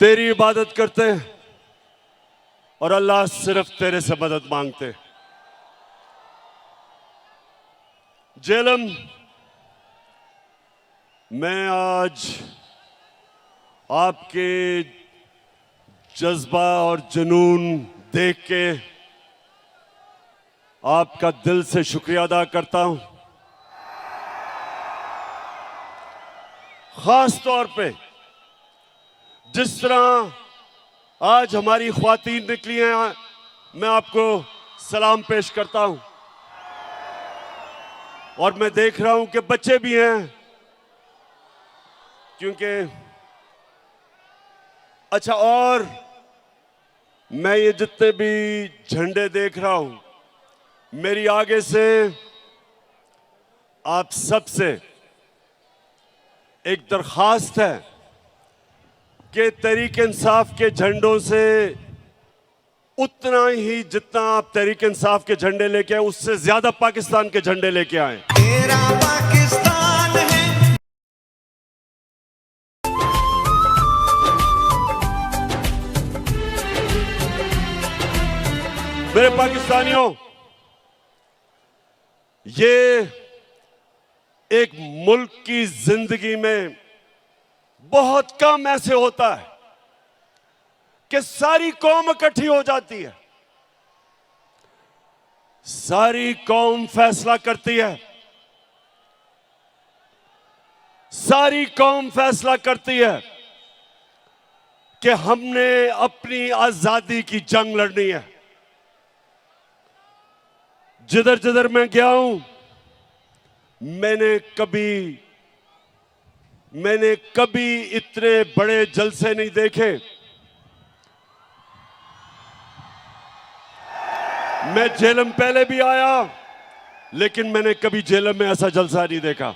तेरी इबादत करते और अल्लाह सिर्फ तेरे से मदद मांगते। जेलम, मैं आज आपके जज्बा और जुनून देख के आपका दिल से शुक्रिया अदा करता हूं। खास तौर पे जिस तरह आज हमारी ख्वातीन निकली हैं, मैं आपको सलाम पेश करता हूं। और मैं देख रहा हूं कि बच्चे भी हैं, क्योंकि अच्छा, और मैं ये जितने भी झंडे देख रहा हूं, मेरी आगे से आप सबसे एक दरखास्त है कि तहरीक इंसाफ के झंडों से उतना ही जितना आप तहरीक इंसाफ के झंडे लेके आए, उससे ज्यादा पाकिस्तान के झंडे लेके आए। तेरा पाकिस्तान है। मेरे पाकिस्तानियों, ये एक मुल्क की जिंदगी में बहुत कम ऐसे होता है कि सारी कौम इकट्ठी हो जाती है, सारी कौम फैसला करती है, सारी कौम फैसला करती है कि हमने अपनी आजादी की जंग लड़नी है। जिधर जिधर मैं गया हूं, मैंने कभी इतने बड़े जलसे नहीं देखे। मैं जेलम पहले भी आया, लेकिन मैंने कभी जेलम में ऐसा जलसा नहीं देखा।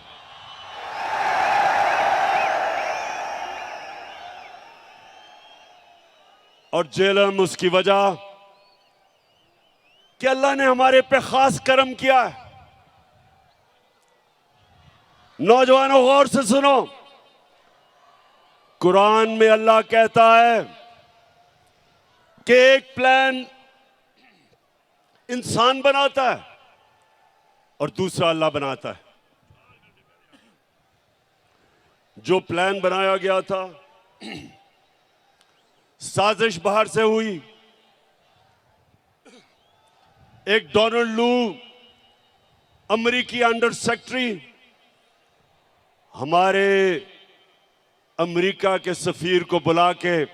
और जेलम उसकी वजह कि अल्लाह ने हमारे पे खास करम किया है। नौजवानों, गौर से सुनो, कुरान में अल्लाह कहता है कि एक प्लान इंसान बनाता है और दूसरा अल्लाह बनाता है। जो प्लान बनाया गया था, साजिश बाहर से हुई। एक डोनाल्ड लू, अमेरिकी अंडर सेक्रेटरी, हमारे अमेरिका के सफीर को बुला के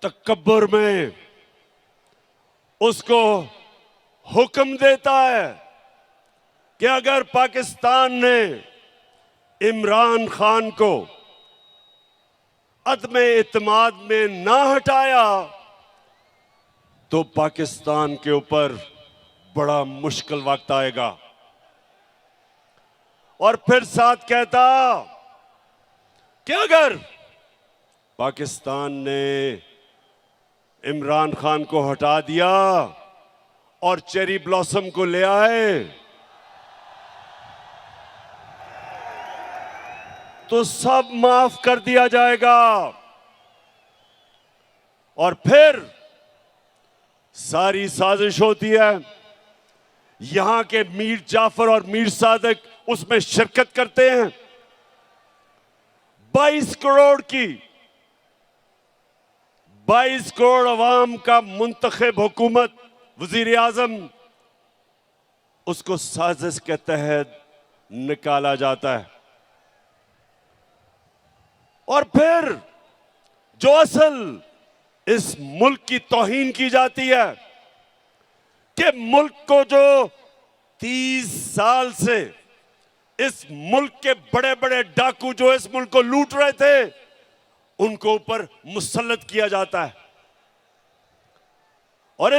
तकब्बुर में उसको हुक्म देता है कि अगर पाकिस्तान ने इमरान खान को अदम इत्माद में ना हटाया तो पाकिस्तान के ऊपर बड़ा मुश्किल वक्त आएगा। और फिर साथ कहता कि अगर पाकिस्तान ने इमरान खान को हटा दिया और चेरी ब्लॉसम को ले आए तो सब माफ कर दिया जाएगा। और फिर सारी साजिश होती है, यहां के मीर जाफर और मीर सादिक उसमें शिरकत करते हैं। 22 करोड़ अवाम का मुंतखब हुकूमत, वजीर आजम, उसको साजिश के तहत निकाला जाता है। और फिर जो असल इस मुल्क की तौहीन की जाती है कि मुल्क को जो 30 साल से इस मुल्क के बड़े बड़े डाकू जो इस मुल्क को लूट रहे थे, उनको ऊपर मुसल्लत किया जाता है। और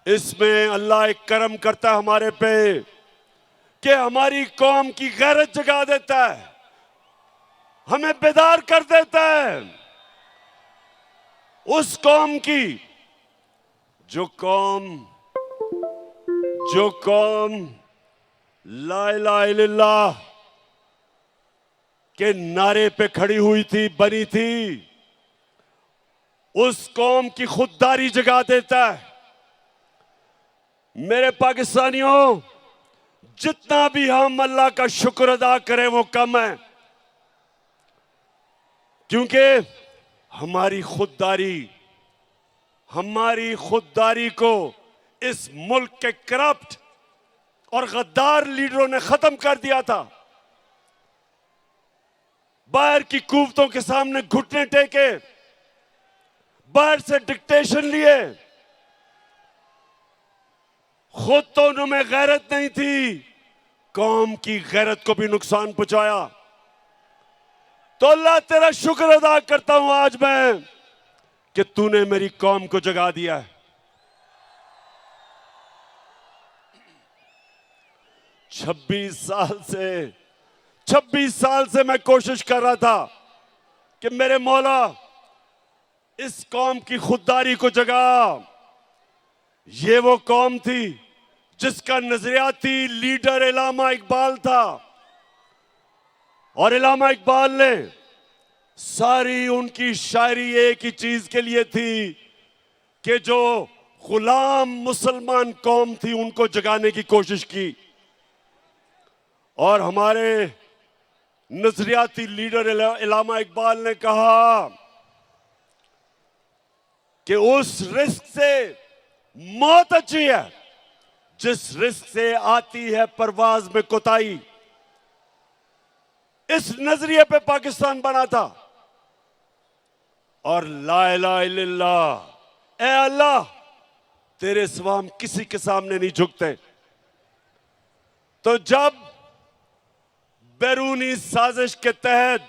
इसमें अल्लाह एक करम करता है हमारे पे कि हमारी कौम की गैरत जगा देता है, हमें बेदार कर देता है। उस कौम की जो कौम ला इलाहा इल्लल्लाह के नारे पे खड़ी हुई थी, बनी थी, उस कौम की खुददारी जगा देता है। मेरे पाकिस्तानियों, जितना भी हम अल्लाह का शुक्र अदा करें वो कम है, क्योंकि हमारी खुददारी को इस मुल्क के करप्ट और गद्दार लीडरों ने खत्म कर दिया था। बाहर की कुव्वतों के सामने घुटने टेके, बाहर से डिक्टेशन लिए, खुद तो उनमें गैरत नहीं थी, कौम की गैरत को भी नुकसान पहुंचाया। तो अल्लाह तेरा शुक्र अदा करता हूं आज मैं कि तूने मेरी कौम को जगा दिया है। 26 साल से मैं कोशिश कर रहा था कि मेरे मौला इस कौम की खुददारी को जगा। ये वो कौम थी जिसका नजरियाती लीडर इलामा इकबाल था, और इलामा इकबाल ने सारी उनकी शायरी एक ही चीज के लिए थी कि जो गुलाम मुसलमान कौम थी उनको जगाने की कोशिश की। और हमारे नजरियाती लीडर इलामा इकबाल ने कहा कि उस रिस्क से मौत अच्छी है जिस रिस्क से आती है परवाज में कोताही। इस नजरिए पे पाकिस्तान बना था। और ला इलाहा इल्लल्लाह, ए अल्लाह तेरे सिवा हम किसी के सामने नहीं झुकते। तो जब बैरूनी साजिश के तहत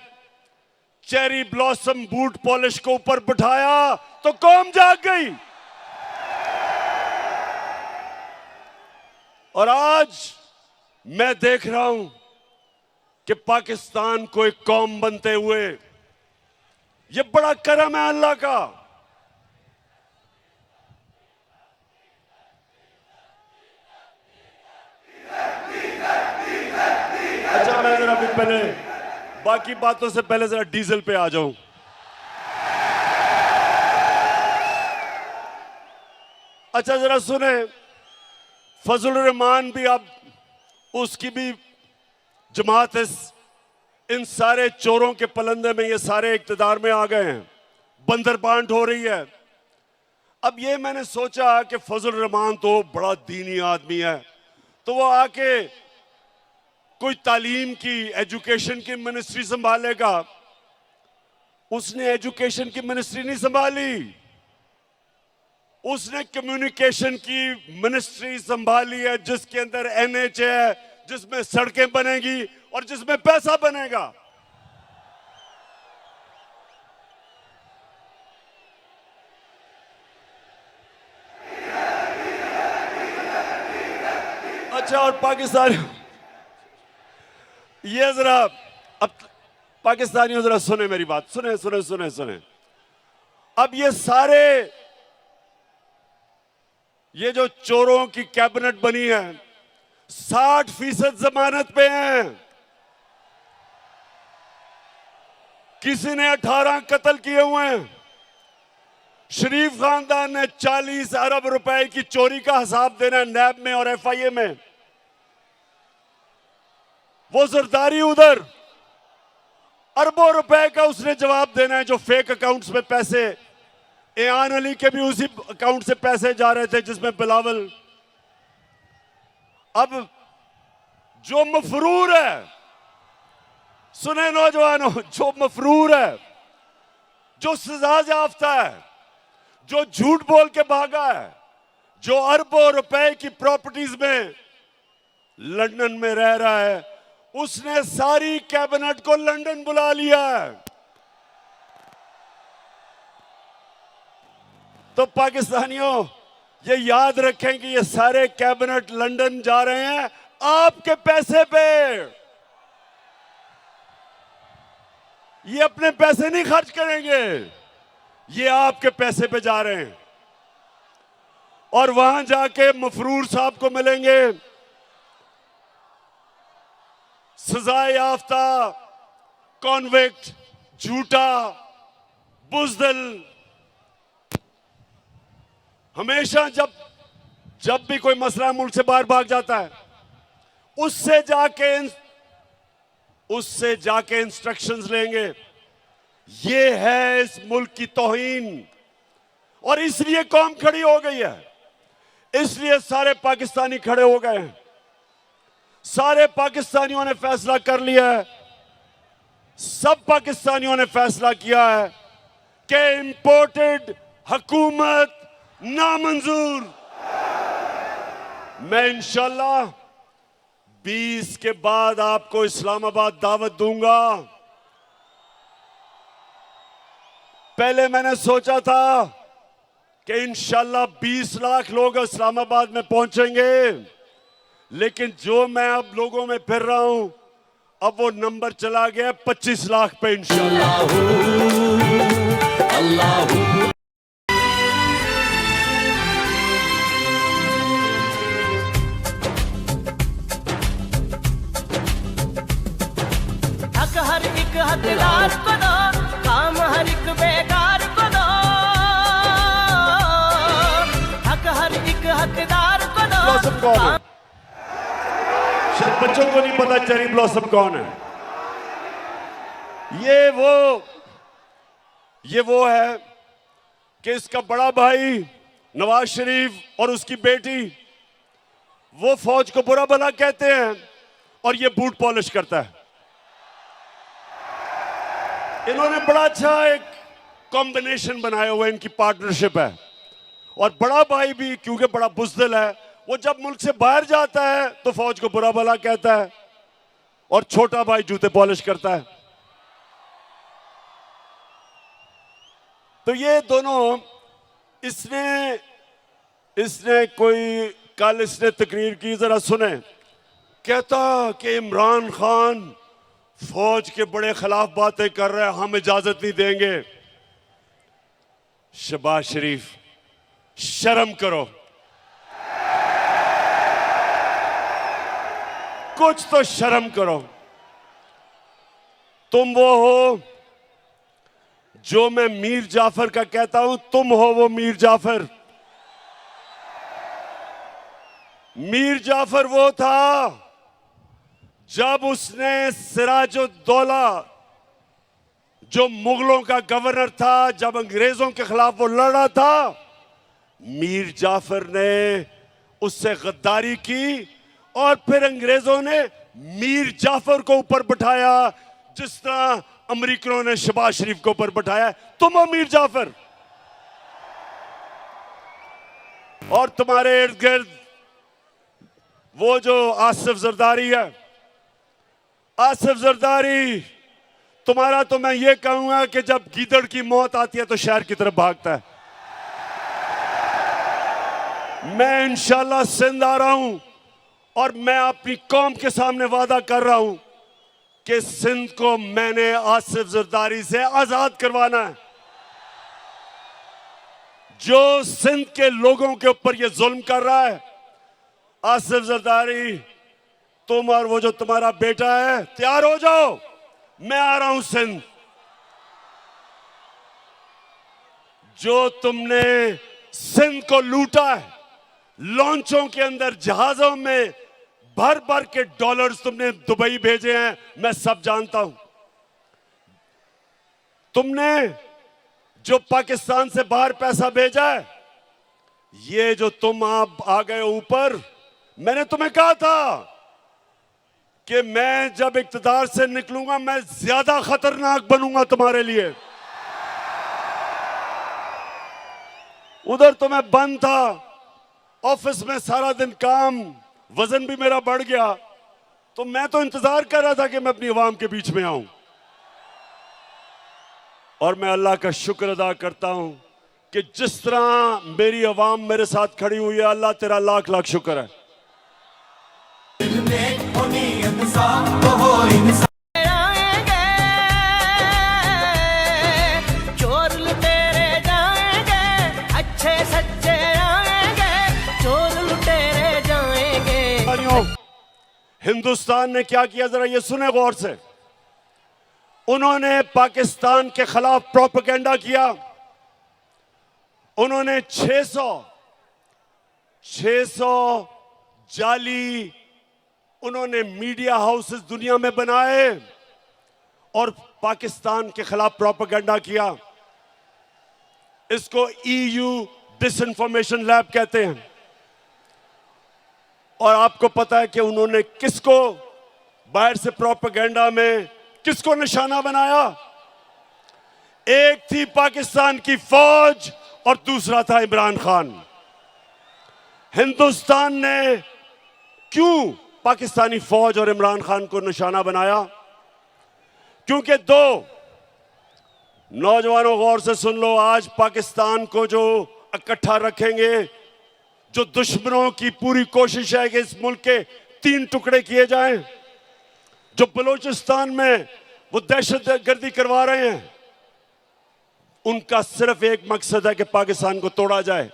चेरी ब्लॉसम बूट पॉलिश को ऊपर बिठाया तो कौम जाग गई। और आज मैं देख रहा हूं कि पाकिस्तान को एक कौम बनते हुए, ये बड़ा करम है अल्लाह का। अच्छा, मैं जरा भी पहले बाकी बातों से पहले जरा डीजल पे आ जाऊं। अच्छा जरा सुने, फजल रहमान भी, अब उसकी भी जमात इन सारे चोरों के पलंदे में ये सारे इक्तदार में आ गए हैं, बंदर बांट हो रही है। अब ये मैंने सोचा कि फजल रहमान तो बड़ा दीनी आदमी है, तो वो आके कोई तालीम की, एजुकेशन की मिनिस्ट्री संभालेगा। उसने एजुकेशन की मिनिस्ट्री नहीं संभाली, उसने कम्युनिकेशन की मिनिस्ट्री संभाली है, जिसके अंदर एनएच है, जिसमें सड़कें बनेगी और जिसमें पैसा बनेगा। अच्छा, और पाकिस्तानी, ये जरा, अब पाकिस्तानियों जरा सुने मेरी बात, सुने सुने सुने सुने। अब ये जो चोरों की कैबिनेट बनी है 60% जमानत पे हैं। किसी ने 18 कत्ल किए हुए हैं। शरीफ खानदान ने 40 अरब रुपए की चोरी का हिसाब देना है नैब में और एफआईए में। वो जरदारी उधर अरबों रुपए का उसने जवाब देना है, जो फेक अकाउंट्स में पैसे, एयान अली के भी उसी अकाउंट से पैसे जा रहे थे जिसमें बिलावल। अब जो मफरूर है, सुने नौजवानों, जो मफरूर है, जो सजा याफ्ता है, जो झूठ बोल के भागा है, जो अरबों रुपए की प्रॉपर्टीज में लंदन में रह रहा है, उसने सारी कैबिनेट को लंदन बुला लिया है। तो पाकिस्तानियों ये याद रखें कि ये सारे कैबिनेट लंदन जा रहे हैं आपके पैसे पे। ये अपने पैसे नहीं खर्च करेंगे, ये आपके पैसे पे जा रहे हैं। और वहां जाके मफरूर साहब को मिलेंगे, सजा याफ्ता कॉन्विक्ट, झूठा, बुज़दिल, हमेशा जब भी कोई मसला मुल्क से बाहर भाग जाता है, उससे जाके इंस्ट्रक्शंस लेंगे। ये है इस मुल्क की तौहीन। और इसलिए कौम खड़ी हो गई है, इसलिए सारे पाकिस्तानी खड़े हो गए हैं। सारे पाकिस्तानियों ने फैसला कर लिया है, सब पाकिस्तानियों ने फैसला किया है कि इंपोर्टेड हुकूमत नामंजूर। मैं इंशाल्लाह 20 के बाद आपको इस्लामाबाद दावत दूंगा। पहले मैंने सोचा था कि इंशाल्लाह 20 लाख लोग इस्लामाबाद में पहुंचेंगे, लेकिन जो मैं अब लोगों में फिर रहा हूं, अब वो नंबर चला गया 25 लाख पे इंशाल्लाह। हक हर एक हकदार को दो, काम हर एक बेकार को दो। हक हर एक हकदार को दो। ब्लॉसम कौन है? शायद बच्चों को नहीं पता चेरी ब्लॉसम कौन है। ये वो है कि इसका बड़ा भाई नवाज शरीफ और उसकी बेटी वो फौज को बुरा भला कहते हैं और ये बूट पॉलिश करता है। इन्होंने बड़ा अच्छा एक कॉम्बिनेशन बनाया हुआ है, इनकी पार्टनरशिप है। और बड़ा भाई भी क्योंकि बड़ा बुज़दिल है, वो जब मुल्क से बाहर जाता है तो फौज को बुरा भला कहता है और छोटा भाई जूते पॉलिश करता है। तो ये दोनों इसने कोई कल इसने तकरीर की, जरा सुने। कहता कि इमरान खान फौज के बड़े खिलाफ बातें कर रहे हैं, हम इजाजत नहीं देंगे। शहबाज शरीफ, शर्म करो, कुछ तो शर्म करो। तुम वो हो जो मैं मीर जाफर का कहता हूं, तुम हो वो मीर जाफर। मीर जाफर वो था जब उसने सिराजुद्दौला जो मुगलों का गवर्नर था, जब अंग्रेजों के खिलाफ वो लड़ा था, मीर जाफर ने उससे गद्दारी की और फिर अंग्रेजों ने मीर जाफर को ऊपर बिठाया, जिस तरह अमेरिकनों ने शहबाज शरीफ को ऊपर बिठाया। तुम हो मीर जाफर। और तुम्हारे इर्द गिर्द वो जो आसिफ जरदारी है, आसिफ जरदारी तुम्हारा तो मैं ये कहूंगा कि जब गीदड़ की मौत आती है तो शहर की तरफ भागता है। मैं इंशाल्लाह सिंध आ रहा हूं और मैं अपनी कौम के सामने वादा कर रहा हूं कि सिंध को मैंने आसिफ जरदारी से आजाद करवाना है। जो सिंध के लोगों के ऊपर ये जुल्म कर रहा है, आसिफ जरदारी, तुम और वो जो तुम्हारा बेटा है, तैयार हो जाओ, मैं आ रहा हूं सिंध। जो तुमने सिंध को लूटा है, लॉन्चों के अंदर जहाजों में भर भर के डॉलर्स तुमने दुबई भेजे हैं, मैं सब जानता हूं। तुमने जो पाकिस्तान से बाहर पैसा भेजा है, ये जो तुम आप आ गए ऊपर, मैंने तुम्हें कहा था कि मैं जब इक्तदार से निकलूंगा मैं ज्यादा खतरनाक बनूंगा तुम्हारे लिए। उधर तो मैं बंद था, ऑफिस में सारा दिन काम, वजन भी मेरा बढ़ गया, तो मैं तो इंतजार कर रहा था कि मैं अपनी आवाम के बीच में आऊं। और मैं अल्लाह का शुक्र अदा करता हूं कि जिस तरह मेरी आवाम मेरे साथ खड़ी हुई है, अल्लाह तेरा लाख लाख शुक्र है। चोर लुटेरे जाएंगे, अच्छे सच्चे आएंगे, चोर लुटेरे जाएंगे। हिंदुस्तान ने क्या किया, जरा ये सुने गौर से। उन्होंने पाकिस्तान के खिलाफ प्रोपेगेंडा किया। उन्होंने 600 जाली उन्होंने मीडिया हाउसेस दुनिया में बनाए और पाकिस्तान के खिलाफ प्रोपेगेंडा किया। इसको EU डिसइंफॉर्मेशन लैब कहते हैं। और आपको पता है कि उन्होंने किसको बाहर से प्रोपेगेंडा में किसको निशाना बनाया? एक थी पाकिस्तान की फौज और दूसरा था इमरान खान। हिंदुस्तान ने क्यों पाकिस्तानी फौज और इमरान खान को निशाना बनाया? क्योंकि दो नौजवानों, गौर से सुन लो, आज पाकिस्तान को जो इकट्ठा रखेंगे, जो दुश्मनों की पूरी कोशिश है कि इस मुल्क के 3 टुकड़े किए जाएं, जो बलूचिस्तान में वो दहशतगर्दी करवा रहे हैं, उनका सिर्फ एक मकसद है कि पाकिस्तान को तोड़ा जाए।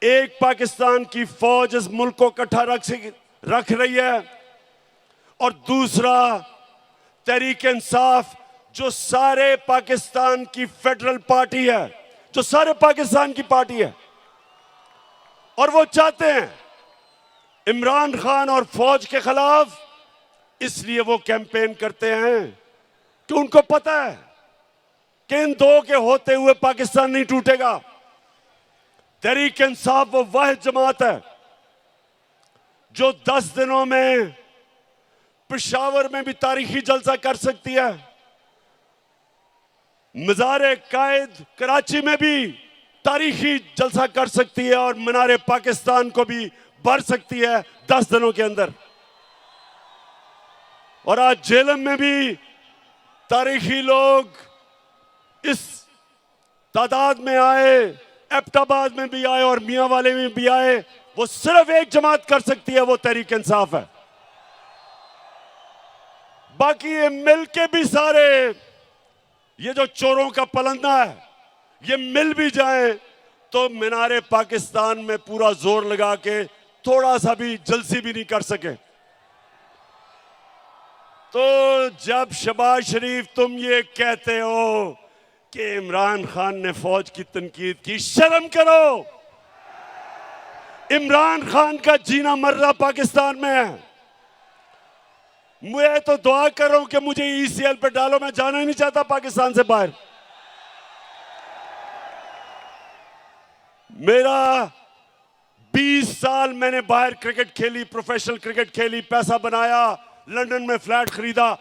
एक पाकिस्तान की फौज इस मुल्क को इकट्ठा रख रही है और दूसरा तहरीक इंसाफ, जो सारे पाकिस्तान की फेडरल पार्टी है, जो सारे पाकिस्तान की पार्टी है, और वो चाहते हैं इमरान खान और फौज के खिलाफ। इसलिए वो कैंपेन करते हैं कि उनको पता है कि इन दो के होते हुए पाकिस्तान नहीं टूटेगा। तहरीक इंसाफ वो वाहिद जमात है जो 10 दिनों में पेशावर में भी तारीखी जलसा कर सकती है, मज़ार कायद कराची में भी तारीखी जलसा कर सकती है और मीनार पाकिस्तान को भी भर सकती है 10 दिनों के अंदर। और आज झेलम में भी तारीखी लोग इस तादाद में आए, एबटाबाद में भी आए और मियां वाले में भी आए। वो सिर्फ एक जमात कर सकती है, वो तहरीक इंसाफ है। बाकी ये मिलके भी सारे, ये जो चोरों का पलंदा है, ये मिल भी जाए तो मीनारे पाकिस्तान में पूरा जोर लगा के थोड़ा सा भी जलसी भी नहीं कर सके। तो जब शहबाज शरीफ तुम ये कहते हो कि इमरान खान ने फौज की तनकीद की, शर्म करो। इमरान खान का जीना मरना पाकिस्तान में है। मैं तो दुआ कर रहा हूं कि मुझे ECL पे डालो, मैं जाना ही नहीं चाहता पाकिस्तान से बाहर। मेरा 20 साल मैंने बाहर क्रिकेट खेली, प्रोफेशनल क्रिकेट खेली, पैसा बनाया, लंदन में फ्लैट खरीदा,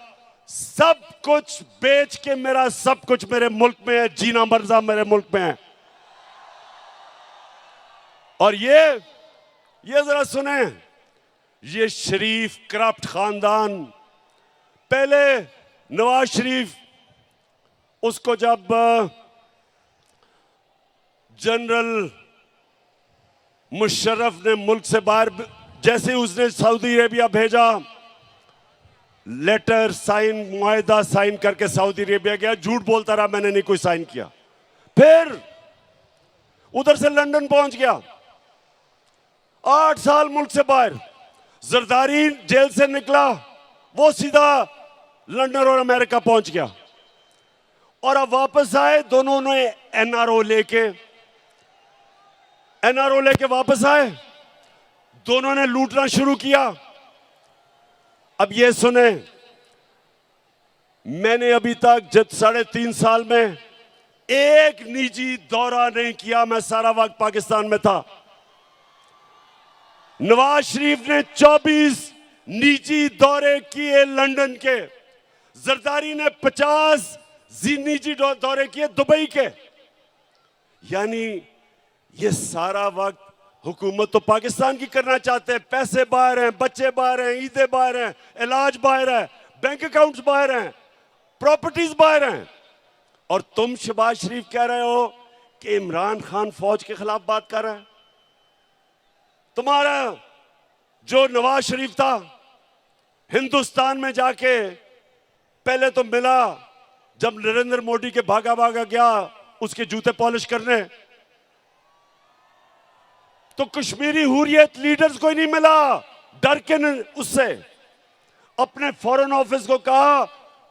सब कुछ बेच के मेरा सब कुछ मेरे मुल्क में है, जीना मरना मेरे मुल्क में है। और ये जरा सुने, ये शरीफ करप्ट खानदान, पहले नवाज शरीफ, उसको जब जनरल मुशर्रफ ने मुल्क से बाहर, जैसे उसने सऊदी अरेबिया भेजा, लेटर साइन, मुआहदा साइन करके सऊदी अरेबिया गया, झूठ बोलता रहा मैंने नहीं कोई साइन किया। फिर उधर से लंदन पहुंच गया, 8 साल मुल्क से बाहर। जरदारी जेल से निकला, वो सीधा लंदन और अमेरिका पहुंच गया। और अब वापस आए, दोनों ने NRO लेके वापस आए, दोनों ने लूटना शुरू किया। अब ये सुने, मैंने अभी तक जब 3.5 साल में एक निजी दौरा नहीं किया, मैं सारा वक्त पाकिस्तान में था। नवाज शरीफ ने 24 निजी दौरे किए लंदन के, जरदारी ने 50 निजी दौरे किए दुबई के। यानी ये सारा वक्त हुकूमत तो पाकिस्तान की करना चाहते हैं, पैसे बाहर हैं, बच्चे बाहर हैं, ईदें बाहर हैं, इलाज बाहर है, बैंक अकाउंट्स बाहर हैं, प्रॉपर्टीज बाहर हैं। और तुम शहबाज शरीफ कह रहे हो कि इमरान खान फौज के खिलाफ बात कर रहा है। तुम्हारा जो नवाज शरीफ था, हिंदुस्तान में जाके पहले तो मिला, जब नरेंद्र मोदी के भागा गया उसके जूते पॉलिश करने, तो कश्मीरी हुर्रियत लीडर्स को ही नहीं मिला, डर के उससे अपने फॉरेन ऑफिस को कहा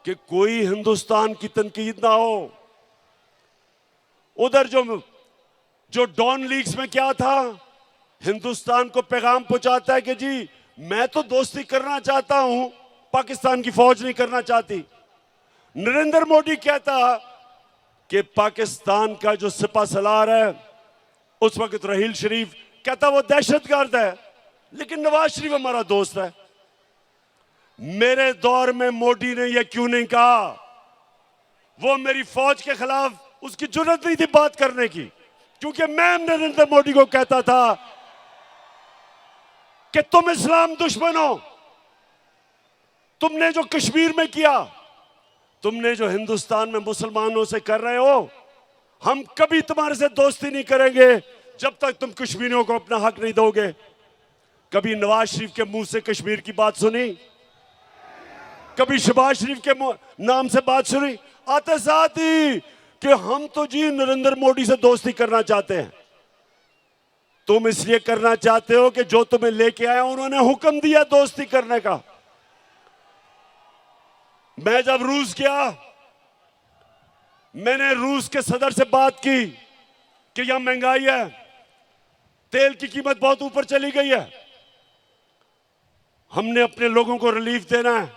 कि कोई हिंदुस्तान की तनकीद ना हो। उधर जो डॉन लीग्स में क्या था, हिंदुस्तान को पैगाम पहुंचाता है कि जी मैं तो दोस्ती करना चाहता हूं, पाकिस्तान की फौज नहीं करना चाहती। नरेंद्र मोदी कहता कि पाकिस्तान का जो सिपा सलार है उस वक्त रहील शरीफ, कहता वो दहशतगर्द है, लेकिन नवाज शरीफ हमारा दोस्त है। मेरे दौर में मोदी ने यह क्यों नहीं कहा? वो मेरी फौज के खिलाफ उसकी जुर्रत नहीं थी बात करने की, क्योंकि मैं नरेंद्र मोदी को कहता था कि तुम इस्लाम दुश्मन हो। तुमने जो कश्मीर में किया, तुमने जो हिंदुस्तान में मुसलमानों से कर रहे हो, हम कभी तुम्हारे से दोस्ती नहीं करेंगे जब तक तुम कश्मीरियों को अपना हक नहीं दोगे। कभी नवाज शरीफ के मुंह से कश्मीर की बात सुनी? कभी शहबाज शरीफ के नाम से बात सुनी? आते साथ ही कि हम तो जी नरेंद्र मोदी से दोस्ती करना चाहते हैं। तुम इसलिए करना चाहते हो कि जो तुम्हें लेके आया उन्होंने हुक्म दिया दोस्ती करने का। मैं जब रूस गया, मैंने रूस के सदर से बात की कि यहां महंगाई है, तेल की कीमत बहुत ऊपर चली गई है, हमने अपने लोगों को रिलीफ देना है।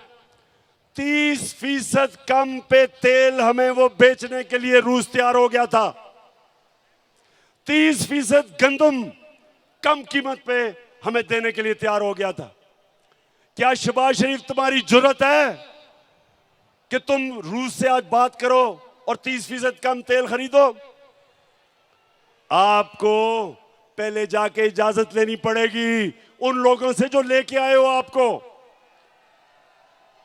30% कम पे तेल हमें वो बेचने के लिए रूस तैयार हो गया था। 30% गंदम कम कीमत पे हमें देने के लिए तैयार हो गया था। क्या शहबाज शरीफ तुम्हारी जुर्रत है कि तुम रूस से आज बात करो और 30% कम तेल खरीदो? आपको पहले जाके इजाजत लेनी पड़ेगी उन लोगों से जो लेके आए हो।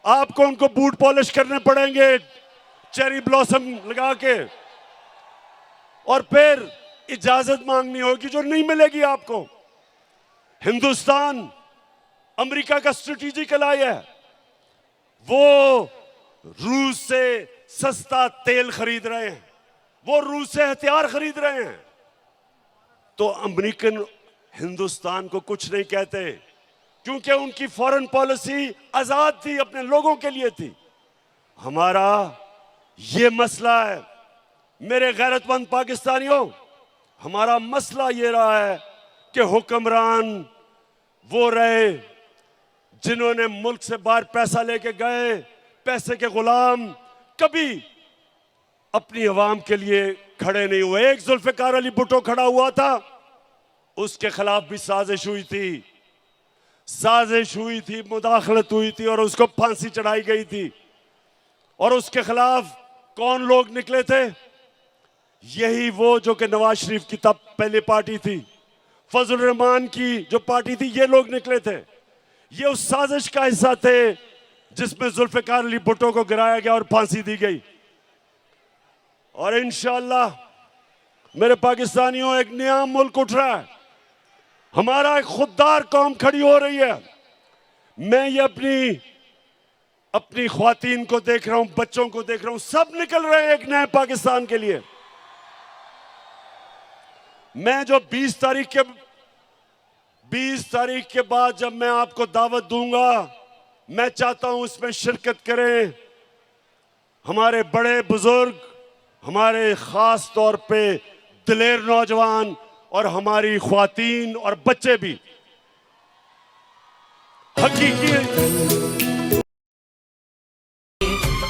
आपको उनको बूट पॉलिश करने पड़ेंगे चेरी ब्लॉसम लगा के, और फिर इजाजत मांगनी होगी जो नहीं मिलेगी आपको। हिंदुस्तान अमेरिका का स्ट्रेटेजिक एलाय है, वो रूस से सस्ता तेल खरीद रहे हैं, वो रूस से हथियार खरीद रहे हैं। तो अमेरिकन हिंदुस्तान को कुछ नहीं कहते, क्योंकि उनकी फॉरेन पॉलिसी आजाद थी, अपने लोगों के लिए थी। हमारा ये मसला है मेरे गैरतमंद पाकिस्तानियों, हमारा मसला ये रहा है कि हुक्मरान वो रहे जिन्होंने मुल्क से बाहर पैसा लेके गए, पैसे के गुलाम, कभी अपनी अवाम के लिए खड़े नहीं हुए। एक जुल्फिकार अली भुट्टो खड़ा हुआ था, उसके खिलाफ भी साजिश हुई थी, मुदाखलत हुई थी और उसको फांसी चढ़ाई गई थी। और उसके खिलाफ कौन लोग निकले थे? यही वो जो कि नवाज शरीफ की तब पहले पार्टी थी, फजल रहमान की जो पार्टी थी, ये लोग निकले थे। ये उस साजिश का हिस्सा थे जिसमें जुल्फिकार अली भुट्टो को गिराया गया और फांसी दी गई। और इंशाअल्लाह मेरे पाकिस्तानियों, एक नया मुल्क उठ रहा है, हमारा एक खुददार कौम खड़ी हो रही है। मैं ये अपनी ख्वातीन को देख रहा हूं, बच्चों को देख रहा हूं, सब निकल रहे हैं एक नए पाकिस्तान के लिए। मैं जो 20 तारीख के बाद जब मैं आपको दावत दूंगा, मैं चाहता हूं उसमें शिरकत करें हमारे बड़े बुजुर्ग, हमारे खास तौर पे दिलेर नौजवान और हमारी ख्वातीन और बच्चे भी। हकीकी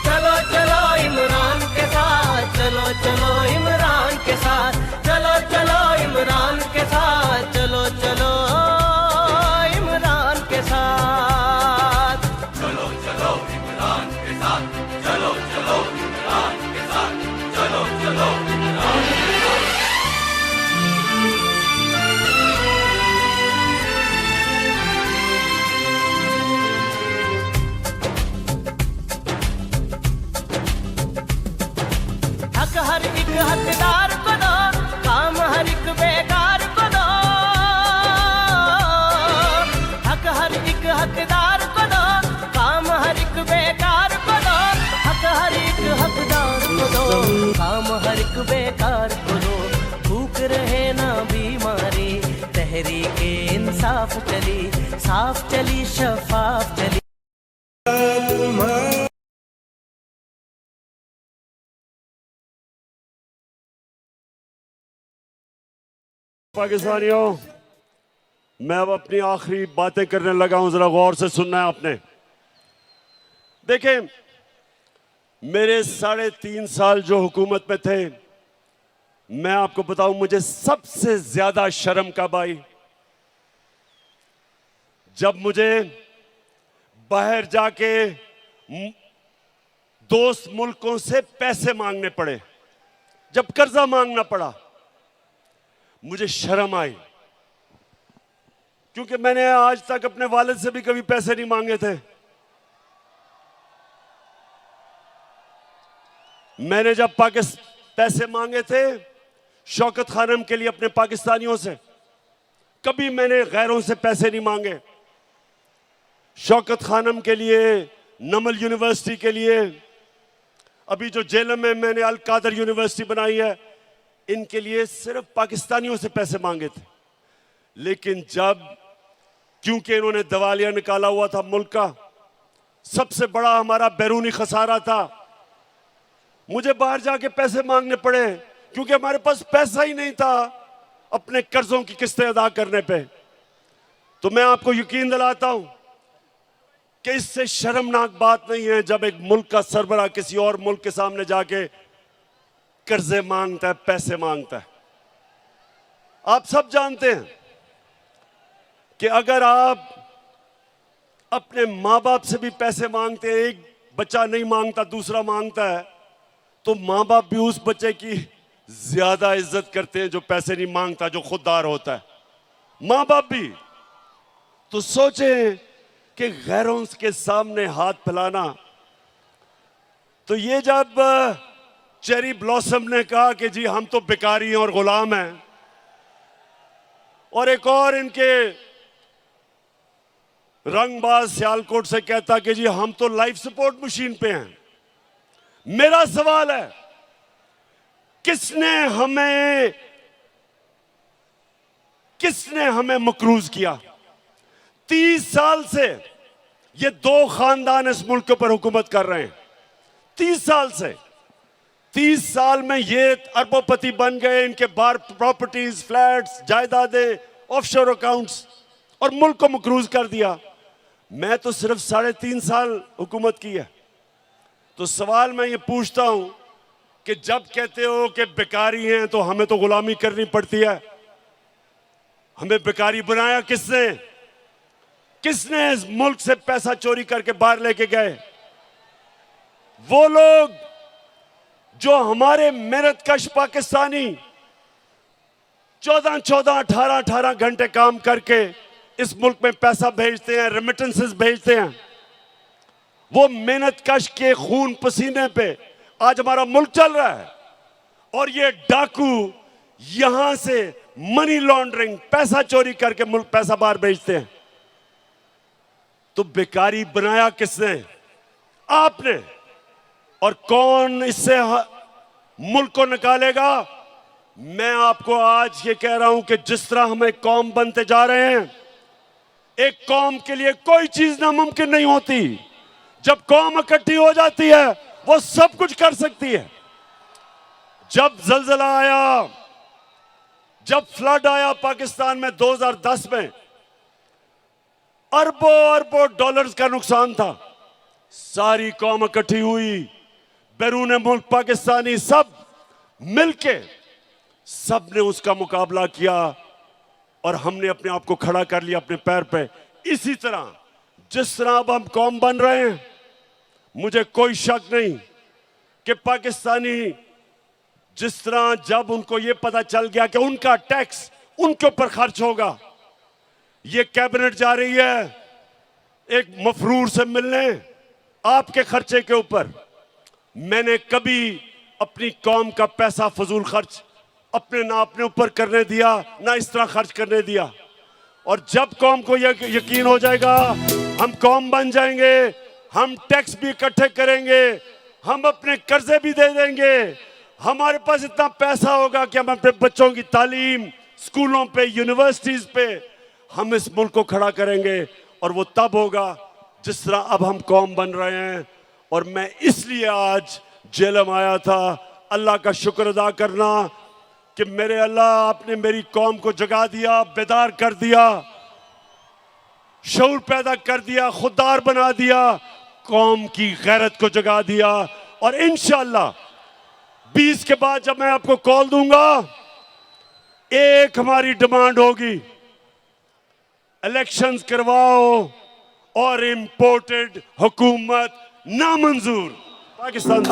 चलो चलो इमरान के साथ, चलो चलो इमरान के साथ, चलो चलो इमरान के साथ, चलो चलो इमरान के साथ, चलो चलो इमरान के साथ, चलो चलो इमरान के साथ, चलो चलो इमरान के साथ। हक हर एक हकदार को दो, काम हर एक बेकार को दो। हक हर एक हकदार को दो, काम हर एक बेकार को दो। हक हर एक हकदार को दो, काम हर एक बेकार को दो। भूख रहे ना बीमारी, तहरीके इंसाफ चली, साफ चली शफाफ चली। पाकिस्तानियों, मैं अब अपनी आखिरी बातें करने लगा हूं, जरा गौर से सुनना है आपने। देखें, मेरे 3.5 साल जो हुकूमत में थे, मैं आपको बताऊं मुझे सबसे ज्यादा शर्म कब आई, जब मुझे बाहर जाके दोस्त मुल्कों से पैसे मांगने पड़े, जब कर्जा मांगना पड़ा, मुझे शर्म आई। क्योंकि मैंने आज तक अपने वालिद से भी कभी पैसे नहीं मांगे थे। मैंने जब पैसे मांगे थे शौकत खानम के लिए अपने पाकिस्तानियों से, कभी मैंने गैरों से पैसे नहीं मांगे। शौकत खानम के लिए, नमल यूनिवर्सिटी के लिए, अभी जो जेलम में मैंने अल कादर यूनिवर्सिटी बनाई है, इनके लिए सिर्फ पाकिस्तानियों से पैसे मांगे थे। लेकिन जब, क्योंकि इन्होंने दिवालिया निकाला हुआ था मुल्क का, सबसे बड़ा हमारा बैरूनी खसारा था, मुझे बाहर जाके पैसे मांगने पड़े, क्योंकि हमारे पास पैसा ही नहीं था अपने कर्जों की किस्तें अदा करने पे। तो मैं आपको यकीन दिलाता हूं कि इससे शर्मनाक बात नहीं है जब एक मुल्क का सरबराह किसी और मुल्क के सामने जाके कर्जे मांगता है, पैसे मांगता है। आप सब जानते हैं कि अगर आप अपने मां बाप से भी पैसे मांगते हैं, एक बच्चा नहीं मांगता दूसरा मांगता है, तो मां बाप भी उस बच्चे की ज्यादा इज्जत करते हैं जो पैसे नहीं मांगता, जो खुददार होता है। मां बाप भी तो सोचे कि गैरों के सामने हाथ फैलाना। तो ये जब चेरी ब्लॉसम ने कहा कि जी हम तो बेकारी हैं और गुलाम हैं, और एक और इनके रंगबाज सियालकोट से कहता कि जी हम तो लाइफ सपोर्ट मशीन पे हैं, मेरा सवाल है किसने हमें मकरूज किया? 30 साल से ये दो खानदान इस मुल्क के ऊपर हुकूमत कर रहे हैं। 30 साल से, 30 साल में ये अरबोपति बन गए, इनके बार प्रॉपर्टीज, फ्लैट्स, जायदादें, ऑफशोर अकाउंट्स, और मुल्क को मकरूज कर दिया। मैं तो सिर्फ 3.5 साल हुकूमत की है। तो सवाल मैं ये पूछता हूं कि जब कहते हो कि बेकारी हैं तो हमें तो गुलामी करनी पड़ती है, हमें बेकारी बनाया किसने? किसने इस मुल्क से पैसा चोरी करके बाहर लेके गए? वो लोग जो हमारे मेहनतकश पाकिस्तानी 14-14, 18-18 घंटे काम करके इस मुल्क में पैसा भेजते हैं, रेमिटेंसेस भेजते हैं, वो मेहनतकश के खून पसीने पे आज हमारा मुल्क चल रहा है। और ये डाकू यहां से मनी लॉन्ड्रिंग, पैसा चोरी करके मुल्क पैसा बाहर भेजते हैं। तो बेकारी बनाया किसने? आपने। और कौन इससे मुल्क को निकालेगा? मैं आपको आज ये कह रहा हूं कि जिस तरह हम एक कौम बनते जा रहे हैं, एक कौम के लिए कोई चीज नामुमकिन नहीं होती। जब कौम इकट्ठी हो जाती है वो सब कुछ कर सकती है। जब जलजला आया, जब फ्लड आया पाकिस्तान में 2010 में, अरबों अरबों डॉलर्स का नुकसान था। सारी कौम इकट्ठी हुई, बैरून मुल्क पाकिस्तानी सब मिलके सब ने उसका मुकाबला किया और हमने अपने आप को खड़ा कर लिया अपने पैर पे। इसी तरह जिस तरह अब हम कौम बन रहे हैं, मुझे कोई शक नहीं कि पाकिस्तानी जिस तरह जब उनको ये पता चल गया कि उनका टैक्स उनके ऊपर खर्च होगा, ये कैबिनेट जा रही है एक मफरूर से मिलने आपके खर्चे के ऊपर। मैंने कभी अपनी कौम का पैसा फजूल खर्च ना अपने ऊपर करने दिया, ना इस तरह खर्च करने दिया। और जब कौम को यह यकीन हो जाएगा हम कौम बन जाएंगे, हम टैक्स भी इकट्ठे करेंगे, हम अपने कर्जे भी दे देंगे, हमारे पास इतना पैसा होगा कि हम अपने बच्चों की तालीम, स्कूलों पे, यूनिवर्सिटीज पे हम इस मुल्क को खड़ा करेंगे। और वो तब होगा जिस तरह अब हम कौम बन रहे हैं। और मैं इसलिए आज जेलम आया था, अल्लाह का शुक्र अदा करना कि मेरे अल्लाह आपने मेरी कौम को जगा दिया, बेदार कर दिया, शऊर पैदा कर दिया, खुददार बना दिया, कौम की गैरत को जगा दिया। और इंशाअल्लाह 20 के बाद जब मैं आपको कॉल दूंगा, एक हमारी डिमांड होगी, इलेक्शंस करवाओ और इंपोर्टेड हुकूमत नामंजूर। पाकिस्तान